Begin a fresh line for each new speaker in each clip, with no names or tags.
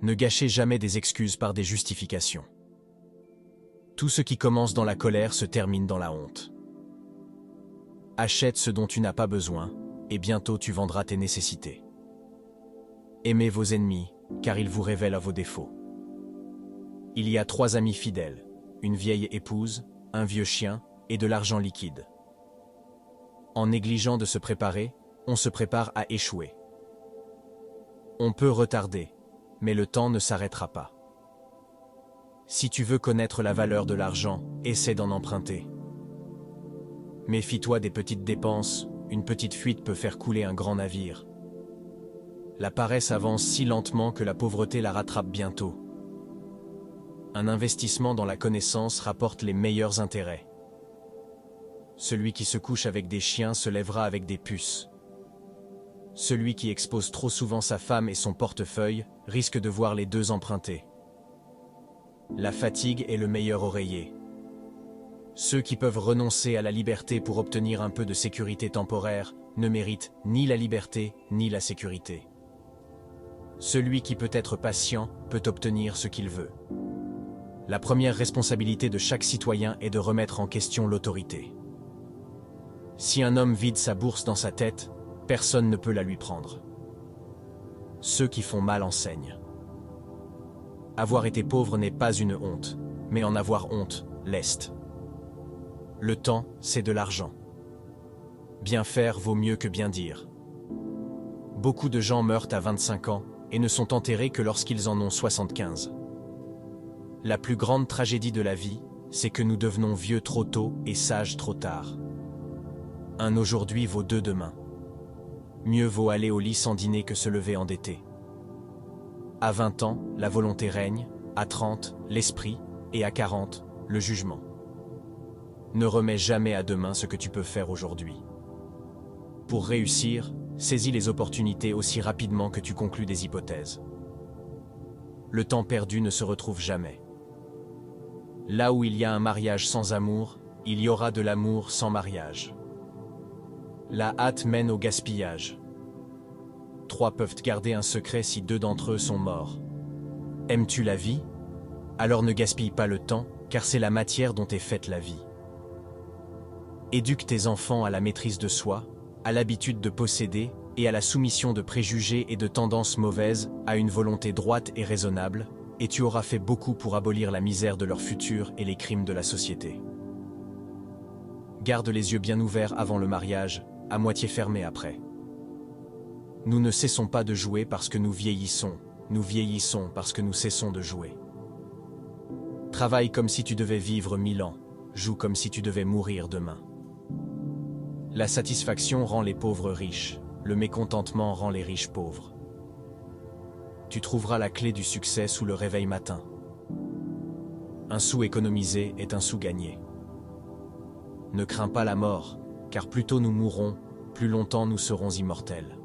Ne gâchez jamais des excuses par des justifications. Tout ce qui commence dans la colère se termine dans la honte. Achète ce dont tu n'as pas besoin, et bientôt tu vendras tes nécessités. Aimez vos ennemis, car ils vous révèlent à vos défauts. Il y a 3 amis fidèles, une vieille épouse, un vieux chien et de l'argent liquide. En négligeant de se préparer, on se prépare à échouer. On peut retarder, mais le temps ne s'arrêtera pas. Si tu veux connaître la valeur de l'argent, essaie d'en emprunter. Méfie-toi des petites dépenses, une petite fuite peut faire couler un grand navire. La paresse avance si lentement que la pauvreté la rattrape bientôt. Un investissement dans la connaissance rapporte les meilleurs intérêts. Celui qui se couche avec des chiens se lèvera avec des puces. Celui qui expose trop souvent sa femme et son portefeuille risque de voir les 2 empruntés. La fatigue est le meilleur oreiller. Ceux qui peuvent renoncer à la liberté pour obtenir un peu de sécurité temporaire ne méritent ni la liberté ni la sécurité. Celui qui peut être patient peut obtenir ce qu'il veut. La première responsabilité de chaque citoyen est de remettre en question l'autorité. Si un homme vide sa bourse dans sa tête, personne ne peut la lui prendre. Ceux qui font mal enseignent. Avoir été pauvre n'est pas une honte, mais en avoir honte, l'est. Le temps, c'est de l'argent. Bien faire vaut mieux que bien dire. Beaucoup de gens meurent à 25 ans et ne sont enterrés que lorsqu'ils en ont 75. La plus grande tragédie de la vie, c'est que nous devenons vieux trop tôt et sages trop tard. Un aujourd'hui vaut 2 demain. Mieux vaut aller au lit sans dîner que se lever endetté. À 20 ans, la volonté règne, à 30, l'esprit, et à 40, le jugement. Ne remets jamais à demain ce que tu peux faire aujourd'hui. Pour réussir, saisis les opportunités aussi rapidement que tu conclus des hypothèses. Le temps perdu ne se retrouve jamais. Là où il y a un mariage sans amour, il y aura de l'amour sans mariage. La hâte mène au gaspillage. 3 peuvent garder un secret si 2 d'entre eux sont morts. Aimes-tu la vie? Alors ne gaspille pas le temps, car c'est la matière dont est faite la vie. Éduque tes enfants à la maîtrise de soi, à l'habitude de posséder et à la soumission de préjugés et de tendances mauvaises à une volonté droite et raisonnable, et tu auras fait beaucoup pour abolir la misère de leur futur et les crimes de la société. Garde les yeux bien ouverts avant le mariage, à moitié fermés après. Nous ne cessons pas de jouer parce que nous vieillissons parce que nous cessons de jouer. Travaille comme si tu devais vivre 1000 ans, joue comme si tu devais mourir demain. La satisfaction rend les pauvres riches, le mécontentement rend les riches pauvres. Tu trouveras la clé du succès sous le réveil matin. Un sou économisé est un sou gagné. Ne crains pas la mort, car plus tôt nous mourrons, plus longtemps nous serons immortels.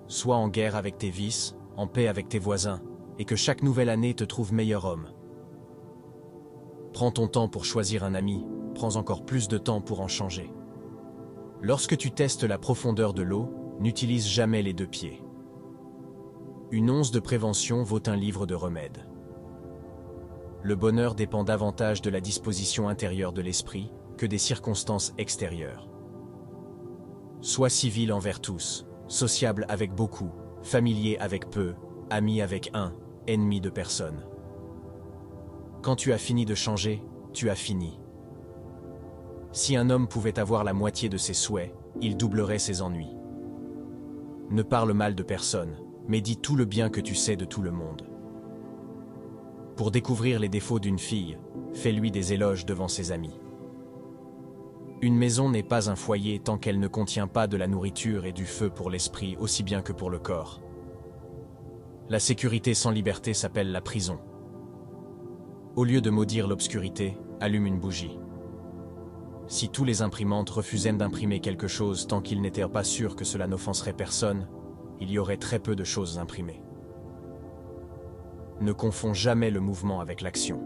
Sois en guerre avec tes vices, en paix avec tes voisins, et que chaque nouvelle année te trouve meilleur homme. Prends ton temps pour choisir un ami, prends encore plus de temps pour en changer. Lorsque tu testes la profondeur de l'eau, n'utilise jamais les 2 pieds. Une once de prévention vaut un livre de remèdes. Le bonheur dépend davantage de la disposition intérieure de l'esprit que des circonstances extérieures. Sois civil envers tous, sociable avec beaucoup, familier avec peu, ami avec un, ennemi de personne. Quand tu as fini de changer, tu as fini. Si un homme pouvait avoir la moitié de ses souhaits, il doublerait ses ennuis. Ne parle mal de personne, mais dis tout le bien que tu sais de tout le monde. Pour découvrir les défauts d'une fille, fais-lui des éloges devant ses amis. Une maison n'est pas un foyer tant qu'elle ne contient pas de la nourriture et du feu pour l'esprit aussi bien que pour le corps. La sécurité sans liberté s'appelle la prison. Au lieu de maudire l'obscurité, allume une bougie. Si tous les imprimantes refusaient d'imprimer quelque chose tant qu'ils n'étaient pas sûrs que cela n'offenserait personne, il y aurait très peu de choses imprimées. Ne confonds jamais le mouvement avec l'action.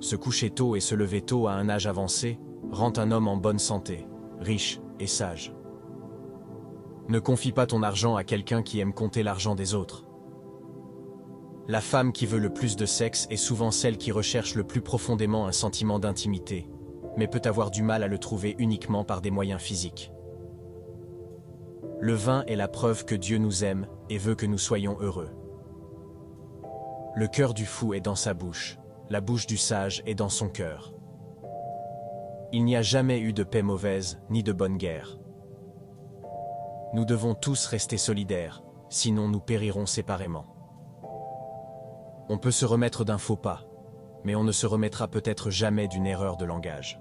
Se coucher tôt et se lever tôt à un âge avancé rend un homme en bonne santé, riche et sage. Ne confie pas ton argent à quelqu'un qui aime compter l'argent des autres. La femme qui veut le plus de sexe est souvent celle qui recherche le plus profondément un sentiment d'intimité, mais peut avoir du mal à le trouver uniquement par des moyens physiques. Le vin est la preuve que Dieu nous aime et veut que nous soyons heureux. Le cœur du fou est dans sa bouche, la bouche du sage est dans son cœur. Il n'y a jamais eu de paix mauvaise ni de bonne guerre. Nous devons tous rester solidaires, sinon nous périrons séparément. On peut se remettre d'un faux pas, mais on ne se remettra peut-être jamais d'une erreur de langage.